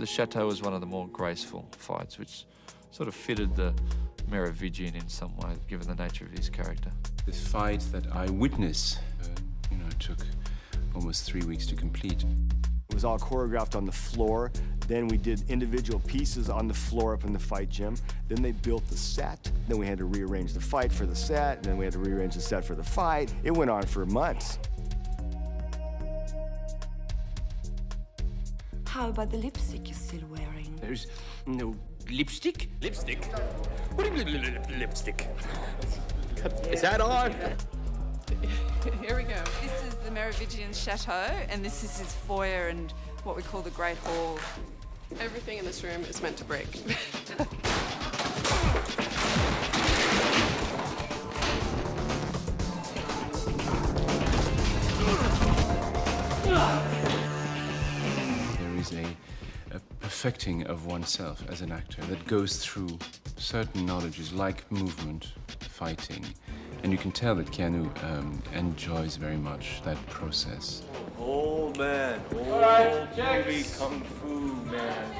the chateau was one of the more graceful fights, which sort of fitted the Merovingian in some way, given the nature of his character. This fight that I witnessed, took almost 3 weeks to complete. It was all choreographed on the floor. Then we did individual pieces on the floor up in the fight gym. Then they built the set. Then we had to rearrange the fight for the set. And then we had to rearrange the set for the fight. It went on for months. How about the lipstick you're still wearing? There's no lipstick? Lipstick? What do you mean lipstick? Is that on? Here we go. This is the Merovingian Chateau, and this is his foyer and what we call the Great Hall. Everything in this room is meant to break. There is a perfecting of oneself as an actor that goes through certain knowledges like movement, fighting, and you can tell that Keanu enjoys very much that process. Old man, old movie kung fu man.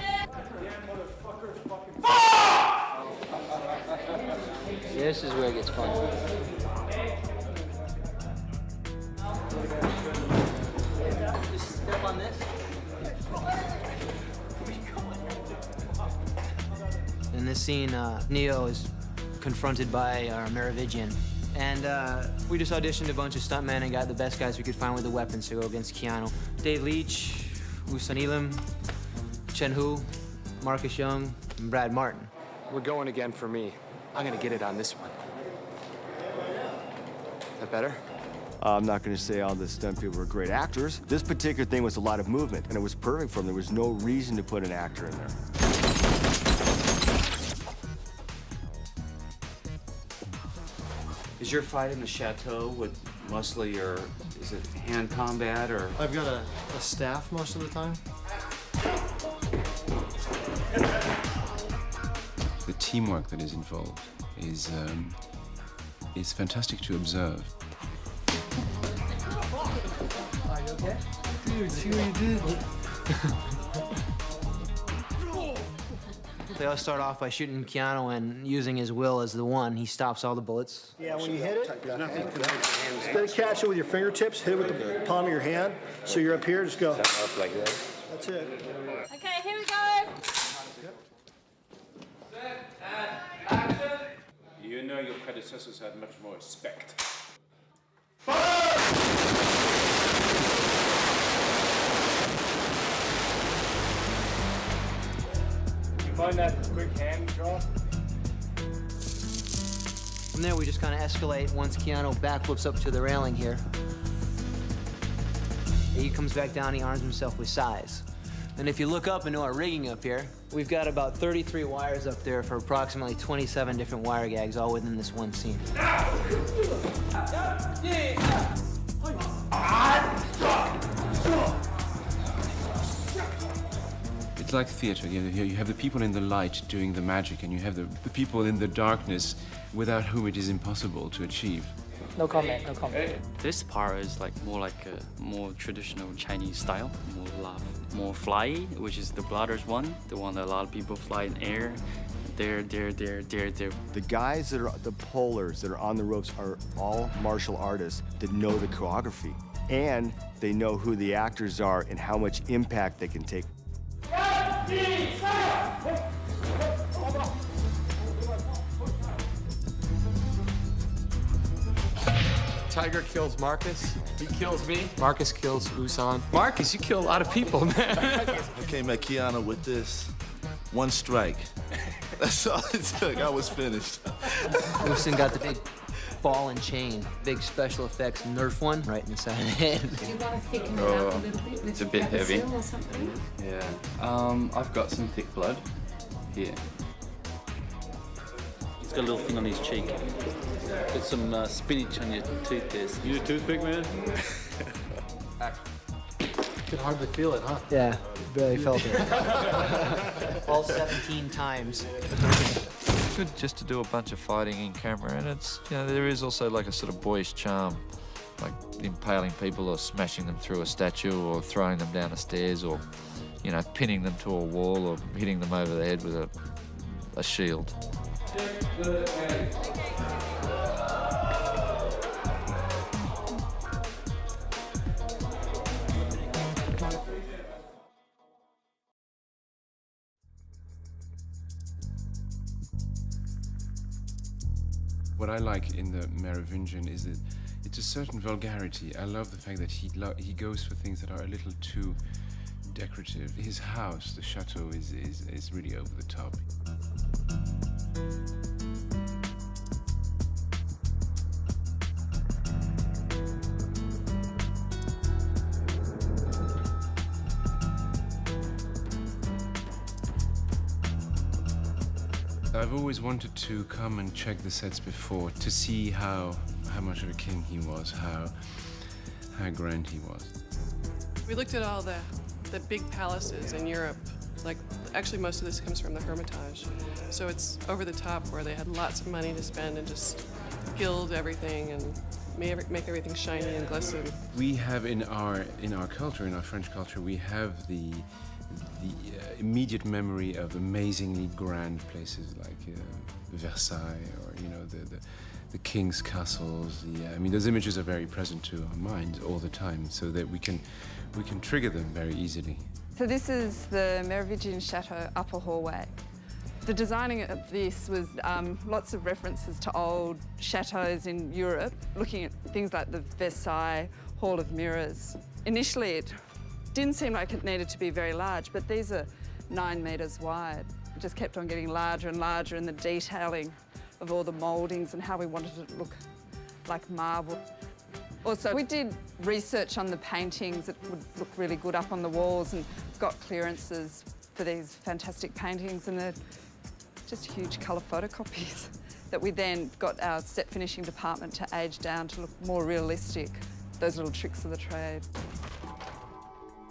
This is where it gets fun. Just step on this. In this scene, Neo is confronted by our Merovingian. And we just auditioned a bunch of stuntmen and got the best guys we could find with the weapons to go against Keanu. Dave Leach, Woosan Elam, Chen Hu, Marcus Young, and Brad Martin. We're going again for me. I'm gonna get it on this one. Is that better? I'm not going to say all the stunt people were great actors. This particular thing was a lot of movement, and it was perfect for them. There was no reason to put an actor in there. Is your fight in the chateau with mostly, or is it hand combat, or? I've got a staff most of the time. The teamwork that is involved is fantastic to observe. Are you okay? Dude, see what you did? They all start off by shooting Keanu and using his will as the one. He stops all the bullets. Yeah, when you hit it, instead of catching it with your fingertips, hit it with the palm of your hand. So you're up here, just go. Up like that. That's it. Okay, here we go. Set and action. You know your predecessors had much more respect. You find that quick hand draw? From there, we just kind of escalate once Keanu backflips up to the railing here. He comes back down, he arms himself with size. And if you look up into our rigging up here, we've got about 33 wires up there for approximately 27 different wire gags, all within this one scene. It's like theater. You have the people in the light doing the magic, and you have the people in the darkness without whom it is impossible to achieve. No comment, no comment. This part is more like a more traditional Chinese style, more laugh, more fly, which is the Blooders one, the one that a lot of people fly in air. There. The guys that are the pullers that are on the ropes are all martial artists that know the choreography, and they know who the actors are and how much impact they can take. Tiger kills Marcus. He kills me. Marcus kills Woosan. Marcus, you kill a lot of people, man. I came at Keanu with this one strike. That's all it took. I was finished. Woosan got the big ball and chain, big special effects Nerf one right in the side of the head. Do you want to thicken it up a little bit with It's a bit heavy. or something? Yeah. I've got some thick blood here. He's got a little thing on his cheek. Got some spinach on your tooth there. You a toothpick, man? Could hardly feel it, huh? Yeah, barely felt it. All 17 times. It's good just to do a bunch of fighting in camera, and it's, there is also like a sort of boyish charm like impaling people or smashing them through a statue or throwing them down the stairs or, you know, pinning them to a wall or hitting them over the head with a shield. What I like in the Merovingian is that it's a certain vulgarity. I love the fact that he goes for things that are a little too decorative. His house, the chateau, is really over the top. I've always wanted to come and check the sets before to see how much of a king he was, how grand he was. We looked at all the big palaces in Europe. Like, actually, most of this comes from the Hermitage. So it's over the top where they had lots of money to spend and just gild everything and make everything shiny and glisten. We have in our culture, in our French culture, we have the immediate memory of amazingly grand places like Versailles, or you know the king's castles. I mean, those images are very present to our minds all the time, so that we can trigger them very easily. So this is the Merovingian Chateau upper hallway. The designing of this was lots of references to old chateaux in Europe, looking at things like the Versailles Hall of Mirrors. Initially, it didn't seem like it needed to be very large, but these are 9 metres wide. It just kept on getting larger and larger in the detailing of all the mouldings and how we wanted it to look like marble. Also, we did research on the paintings that would look really good up on the walls and got clearances for these fantastic paintings, and they're just huge colour photocopies that we then got our set finishing department to age down to look more realistic, those little tricks of the trade.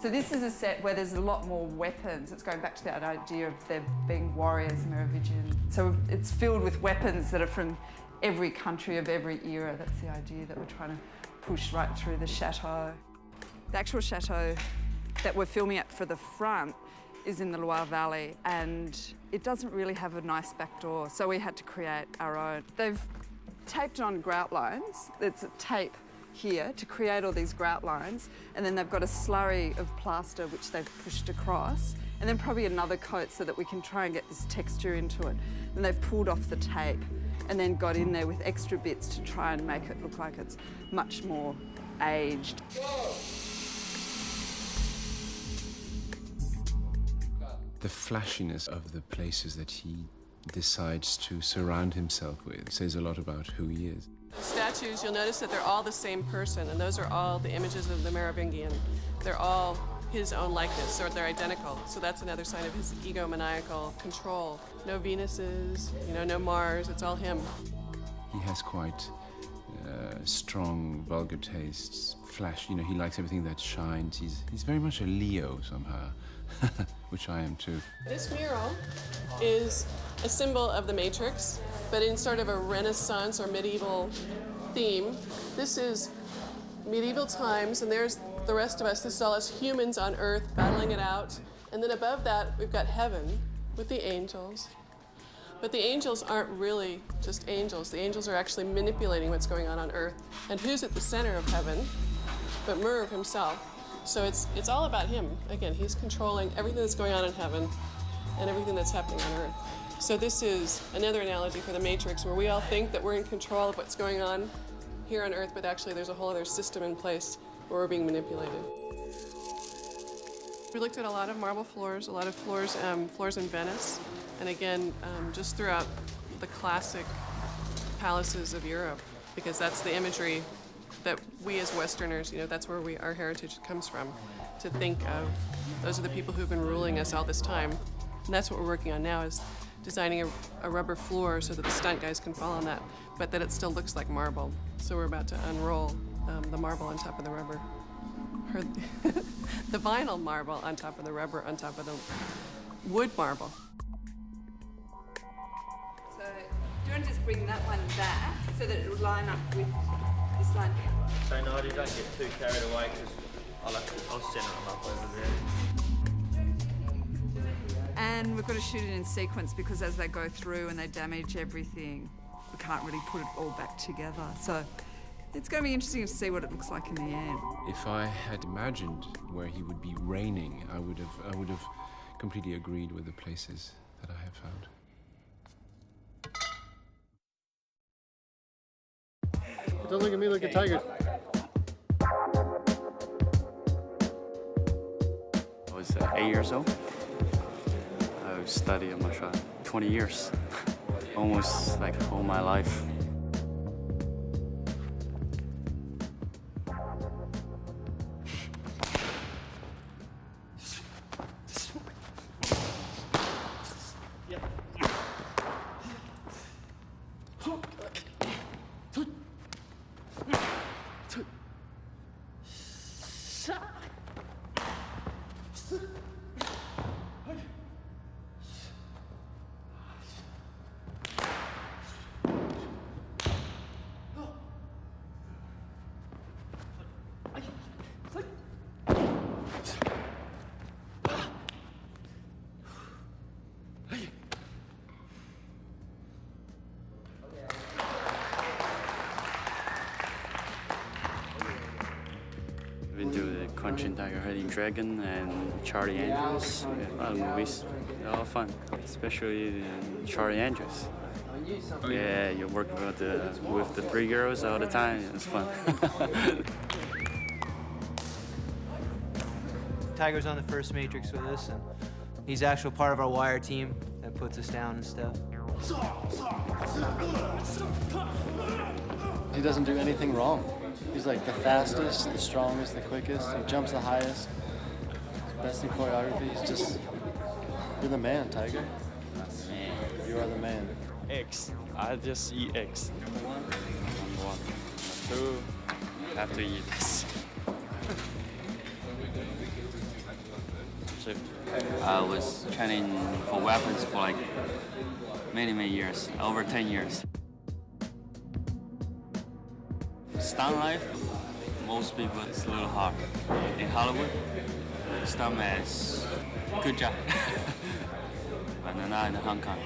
So this is a set where there's a lot more weapons. It's going back to that idea of there being warriors, Merovingian. So it's filled with weapons that are from every country of every era. That's the idea that we're trying to push right through the chateau. The actual chateau that we're filming at for the front is in the Loire Valley, and it doesn't really have a nice back door, so we had to create our own. They've taped on grout lines. It's a tape here to create all these grout lines, and then they've got a slurry of plaster which they've pushed across, and then probably another coat so that we can try and get this texture into it. And they've pulled off the tape and then got in there with extra bits to try and make it look like it's much more aged. The flashiness of the places that he decides to surround himself with says a lot about who he is. The statues, you'll notice that they're all the same person, and those are all the images of the Merovingian. They're all his own likeness, or they're identical. So that's another sign of his egomaniacal control. No Venuses, no Mars, it's all him. He has quite strong, vulgar tastes, flash, he likes everything that shines. He's very much a Leo somehow, which I am too. This mural is a symbol of the Matrix, but in sort of a Renaissance or medieval theme. This is medieval times, and there's the rest of us. This is all us humans on Earth battling it out. And then above that, we've got heaven with the angels. But the angels aren't really just angels. The angels are actually manipulating what's going on Earth. And who's at the center of heaven but Merv himself? So it's all about him. Again, he's controlling everything that's going on in heaven and everything that's happening on Earth. So this is another analogy for the Matrix, where we all think that we're in control of what's going on here on Earth, but actually there's a whole other system in place where we're being manipulated. We looked at a lot of marble floors, a lot of floors in Venice, and again, just throughout the classic palaces of Europe, because that's the imagery that we as Westerners, that's where our heritage comes from, to think of those are the people who've been ruling us all this time. And that's what we're working on now, is designing a rubber floor so that the stunt guys can fall on that, but that it still looks like marble. So we're about to unroll the marble on top of the rubber. Or the vinyl marble on top of the rubber on top of the wood marble. So do you want to just bring that one back so that it will line up with this fine. So Nigel, don't get too carried away because I'll center them up over there. And we've got to shoot it in sequence because as they go through and they damage everything, we can't really put it all back together. So it's going to be interesting to see what it looks like in the end. If I had imagined where he would be reigning, I would have completely agreed with the places that I have found. Don't look at me, look at Tiger. I was 8 years old. I studied martial art 20 years, almost like all my life. I've been doing the Crunching Tiger, Hiding Dragon, and Charlie Angels. A lot of movies. They're all fun, especially Charlie Angels. Yeah, you're working with the 3 girls all the time. It's fun. Tiger's on the first Matrix with us, and he's actual part of our wire team that puts us down and stuff. He doesn't do anything wrong. He's like the fastest, the strongest, the quickest. He jumps the highest. He's best in choreography. He's just, you're the man, Tiger. Man. You are the man. X. I just eat X. Number one. Number 2. Have to eat this. I was training for weapons for like many years, over 10 years. Stunt life, most people it's a little hard. In Hollywood, stuntman is good job. But not in Hong Kong.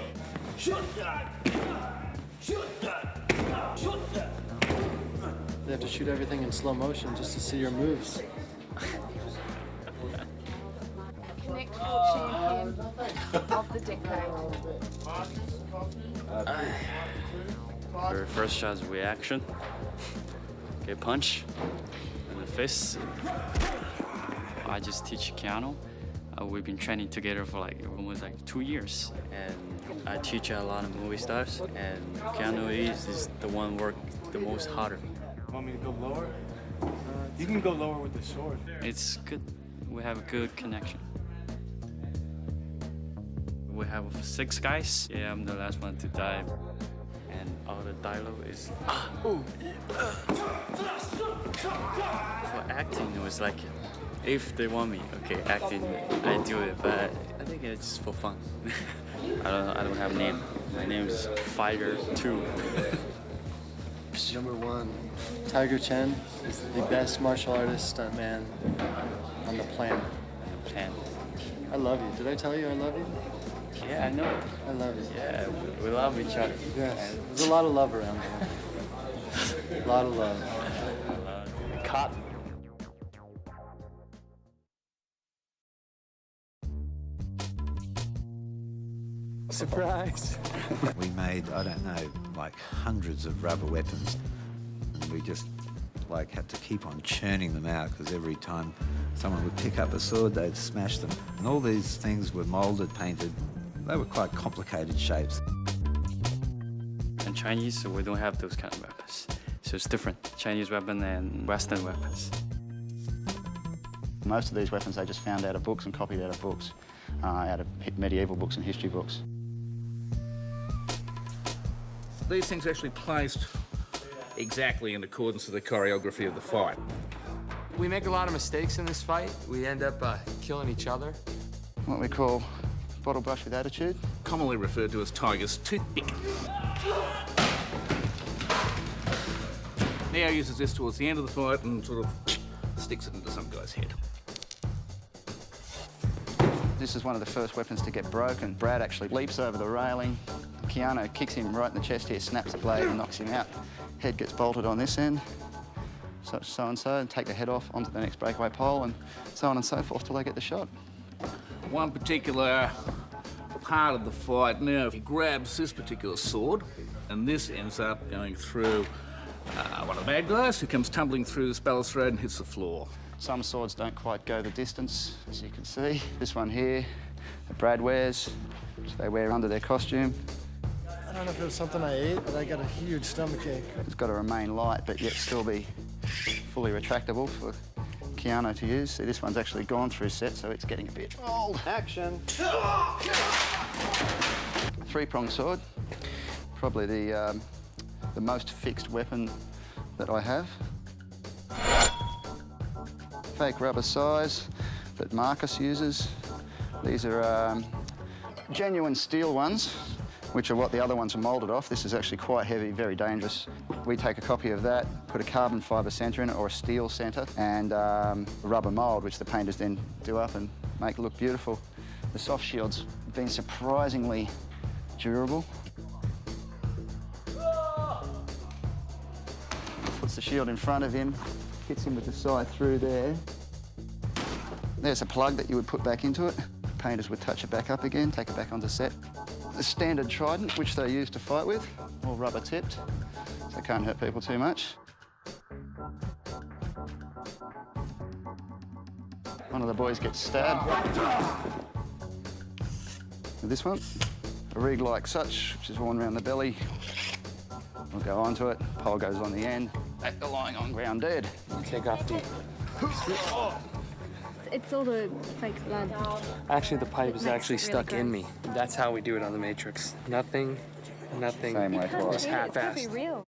They have to shoot everything in slow motion just to see your moves. Connect champion of the decade. Your first shot's reaction. Okay, punch in the face. I just teach Keanu. We've been training together for like almost like 2 years, and I teach a lot of movie stars. And Keanu is the one work the most harder. Want me to go lower? You can go lower with the sword. It's good. We have a good connection. We have 6 guys. Yeah, I'm the last one to die. And all the dialogue is for acting. It was like if they want me, okay, acting, I do it. But I think it's just for fun. I don't have a name. My name is Fighter 2. Number 1, Tiger Chen is the best martial artist stuntman on the planet. I love you. Did I tell you I love you? Yeah, I know. I love you. Yeah, we love each other. Yes. There's a lot of love around here. A lot of love. Cut. Surprise! We made, I don't know, like hundreds of rubber weapons. And we just like had to keep on churning them out because every time someone would pick up a sword, they'd smash them. And all these things were molded, painted. They were quite complicated shapes. In Chinese, so we don't have those kind of weapons. So it's different, Chinese weapon and Western weapons. Most of these weapons they just found out of books and copied out of books, out of medieval books and history books. These things are actually placed exactly in accordance with the choreography of the fight. We make a lot of mistakes in this fight. We end up killing each other. What we call bottle brush with attitude. Commonly referred to as Tiger's toothpick. Leo uses this towards the end of the fight and sort of sticks it into some guy's head. This is one of the first weapons to get broken. Brad actually leaps over the railing. Keanu kicks him right in the chest here, snaps the blade and knocks him out. Head gets bolted on this end, so and so, and take the head off onto the next breakaway pole, and so on and so forth till they get the shot. One particular part of the fight now, he grabs this particular sword, and this ends up going through one of the bad guys who comes tumbling through this balustrade and hits the floor. Some swords don't quite go the distance, as you can see. This one here, that Brad wears, which they wear under their costume. I don't know if it was something I ate, but I got a huge stomachache. It's got to remain light, but yet still be fully retractable for Keanu to use. See, this one's actually gone through set, so it's getting a bit old. Action. Three-pronged sword, probably the most fixed weapon that I have. Fake rubber size that Marcus uses. These are genuine steel ones, which are what the other ones are moulded off. This is actually quite heavy, very dangerous. We take a copy of that, put a carbon fibre centre in it, or a steel centre, and a rubber mould, which the painters then do up and make look beautiful. The soft shield's been surprisingly durable. Puts the shield in front of him, hits him with the side through there. There's a plug that you would put back into it. Painters would touch it back up again, take it back onto set. The standard trident, which they use to fight with, all rubber tipped, so it can't hurt people too much. One of the boys gets stabbed. With this one, a rig like such, which is worn around the belly. We'll go onto it, pole goes on the end, back to lying on ground dead. Take off the... It's all the fake blood. Actually, the pipe is It makes actually it really stuck in me. gross. That's how we do it on the Matrix. Nothing, Same way just It could half-assed. be real.